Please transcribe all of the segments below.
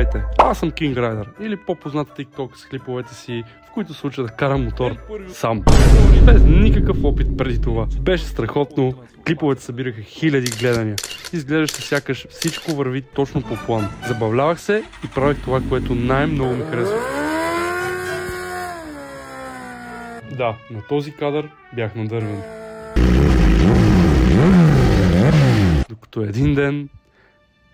Здравейте, аз съм King Rider, или по-познат TikTok с клиповете си, в които се уча да карам мотор сам. Без никакъв опит преди това. Беше страхотно, клиповете събираха хиляди гледания. Изглеждаше сякаш всичко върви точно по план. Забавлявах се и правих това, което най-много ми харесва. Да, на този кадър бях надървен. Докато един ден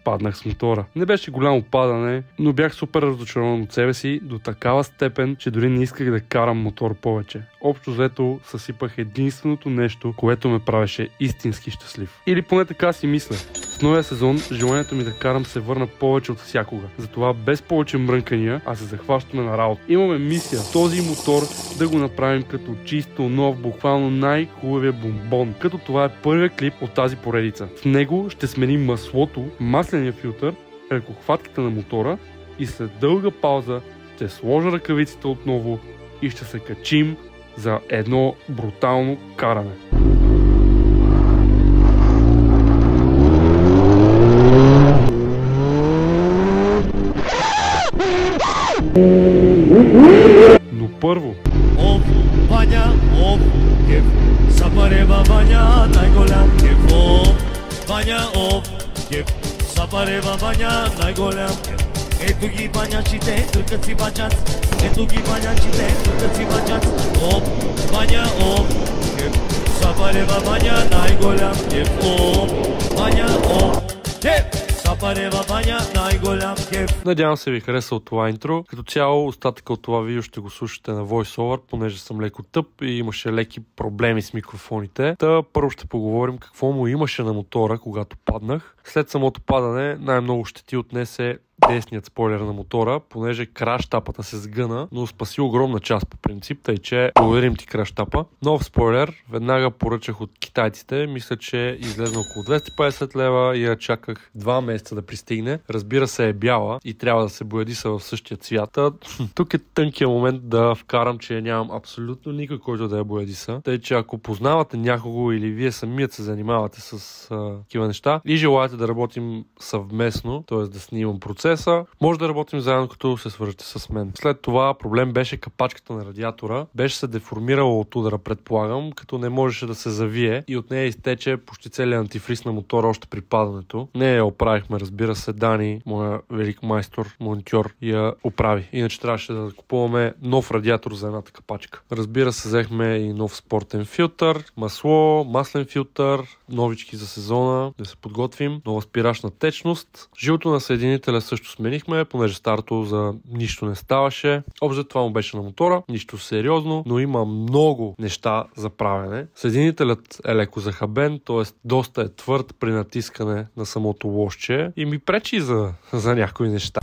паднах с мотора. Не беше голямо падане, но бях супер разочарован от себе си до такава степен, че дори не исках да карам мотор повече. Общо взето съсипах единственото нещо, което ме правеше истински щастлив. Или поне така си мисля. В новия сезон желанието ми да карам се върна повече от всякога. Затова без повече мрънкания, а се захващаме на работа. Имаме мисия този мотор да го направим като чисто нов, буквално най-хубавия бомбон. Като това е първият клип от тази поредица. В него ще сменим маслото, масления филтър, ръкохватката на мотора и след дълга пауза ще сложа ръкавиците отново и ще се качим за едно брутално каране. Но първо Ваня, кеф, Сапарева Ваня, най-голям кеф. Ваня, кеф, Сапарева Ваня, най-голям кеф. Ето ги банячите, търкат си баджат. Ето ги банячите, търкат си баджат. Ваня, кеф, Сапарева Ваня, най-голям кеф. Ваня, кеф, Сапарева Ваня, най-голям кеф. Надявам се ви хареса от това интро. Като цяло остатъка от това видео ще го слушате на VoiceOver, понеже съм леко тъп и имаше леки проблеми с микрофоните. Та първо ще поговорим какво му имаше на мотора, когато паднах. След самото падане най-много щети отнесе десният спойлер на мотора, понеже краш тапата се сгъна, но спаси огромна част по принцип, тъй че благодарим ти краш тапа. Нов спойлер, веднага поръчах от китайците, мисля, че излезна около 250 лева и я чаках 2 месеца да пристигне. Разбира се е бяла и трябва да се боядиса в същия цвят. Тук е тънкият момент да вкарам, че нямам абсолютно никой, който да я боядиса. Тъй, че ако познавате някого или вие самият се занимавате с такива неща и желаете да работим съвместно, т.е. да снимам процеса, може да работим заедно, като се свържете с мен. След това проблем беше капачката на радиатора. Беше се деформирала от удара, предполагам, като не можеше да се завие и от нея изтече почти целият антифриз на мотора още при падането. Не я оправихме, разбира се, Дани, моя велик майстор, монтьор, я оправи. Иначе трябваше да купуваме нов радиатор за едната капачка. Разбира се, взехме и нов спортен филтър, масло, маслен филтър, новички за сезона, да се подготвим, нова спирачна течност. Жилото на съединителя също сменихме, понеже старото за нищо не ставаше. Общо това му беше на мотора, нищо сериозно, но има много неща за правене. Съединителят е леко захабен, т.е. доста е твърд при натискане на самото лошче и ми пречи за някои неща.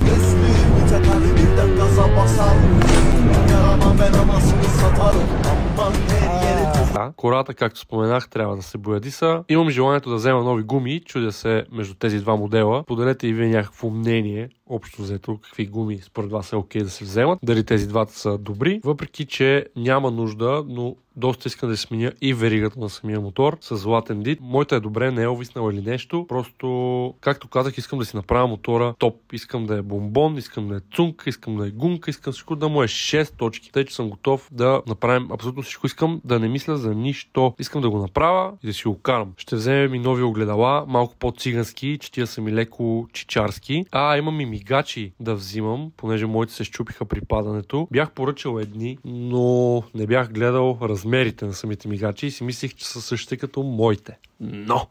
Кората, както споменах, трябва да се боядиса. Имам желанието да взема нови гуми, чудя се между тези два модела. Поделете и вие някакво мнение, общо взето, какви гуми според вас е окей да се вземат. Дали тези двата са добри, въпреки че няма нужда, но доста искам да сменя и веригата на самия мотор с златен дит. Моята е добре, не е овиснала или нещо. Просто, както казах, искам да си направя мотора топ. Искам да е бомбон, искам да е цунка, искам да е гумка, искам всичко да му е 6 точки. Тъй, че съм готов да направим абсолютно всичко. Искам да не мисля за нищо. Искам да го направя и да си го карам. Ще вземем и нови огледала, малко по-цигански, че тия са ми леко чичарски. Имам и мигачи да взимам, понеже моите се щупиха при падането. Бях поръчал едни, но не бях гледал размерите на самите мигачи и си мислих, че са същите като моите. Но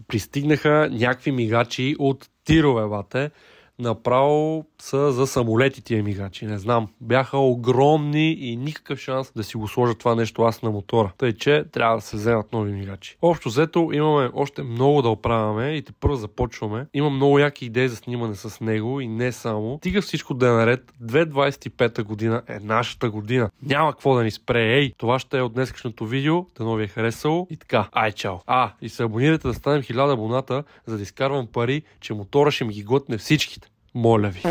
пристигнаха някакви мигачи от тирове, бате. Направо са за самолети тия мигачи. Не знам. Бяха огромни и никакъв шанс да си го сложа това нещо аз на мотора. Тъй, че трябва да се вземат нови мигачи. Общо взето имаме още много да оправяме и първо започваме. Има много яки идеи за снимане с него и не само. Стига всичко да е наред. 2025 година е нашата година. Няма какво да ни спре. Това ще е от днескашното видео. Дано ви е харесало. И така. Чао. И се абонирайте да станем 1000 абоната, за да изкарвам пари, че мотора ще ми ги готне всичките. Моля ви.